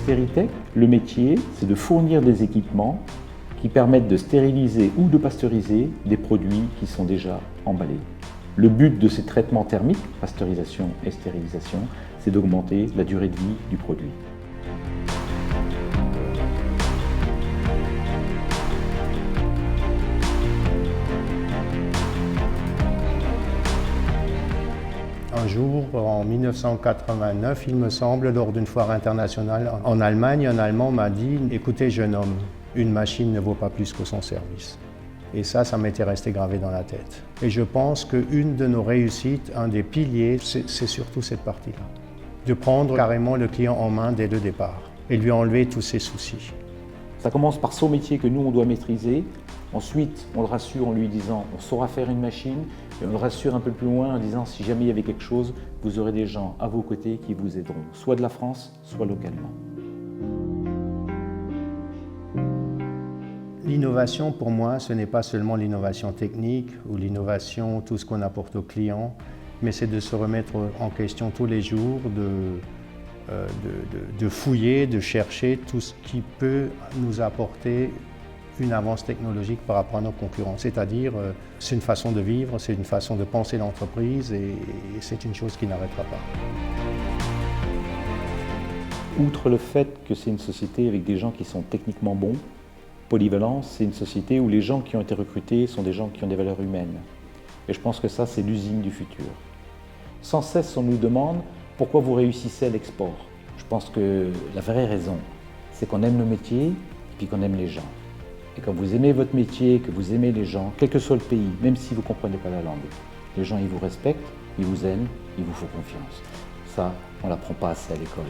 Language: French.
Steritech, le métier, c'est de fournir des équipements qui permettent de stériliser ou de pasteuriser des produits qui sont déjà emballés. Le but de ces traitements thermiques, pasteurisation et stérilisation, c'est d'augmenter la durée de vie du produit. Un jour, en 1989, il me semble, lors d'une foire internationale en Allemagne, un Allemand m'a dit « Écoutez, jeune homme, une machine ne vaut pas plus que son service ». Et ça m'était resté gravé dans la tête. Et je pense qu'une de nos réussites, un des piliers, c'est surtout cette partie-là. De prendre carrément le client en main dès le départ et lui enlever tous ses soucis. Ça commence par son métier que nous, on doit maîtriser. Ensuite, on le rassure en lui disant on saura faire une machine. Et on le rassure un peu plus loin en disant si jamais il y avait quelque chose, vous aurez des gens à vos côtés qui vous aideront, soit de la France, soit localement. L'innovation, pour moi, ce n'est pas seulement l'innovation technique ou l'innovation, tout ce qu'on apporte aux clients, mais c'est de se remettre en question tous les jours, de fouiller, de chercher tout ce qui peut nous apporter une avance technologique par rapport à nos concurrents. C'est-à-dire, c'est une façon de vivre, c'est une façon de penser l'entreprise et c'est une chose qui n'arrêtera pas. Outre le fait que c'est une société avec des gens qui sont techniquement bons, Polyvalence, c'est une société où les gens qui ont été recrutés sont des gens qui ont des valeurs humaines. Et je pense que ça, c'est l'usine du futur. Sans cesse, on nous demande pourquoi vous réussissez à l'export. Je pense que la vraie raison, c'est qu'on aime le métier et puis qu'on aime les gens. Et quand vous aimez votre métier, que vous aimez les gens, quel que soit le pays, même si vous ne comprenez pas la langue, les gens, ils vous respectent, ils vous aiment, ils vous font confiance. Ça, on ne l'apprend pas assez à l'école.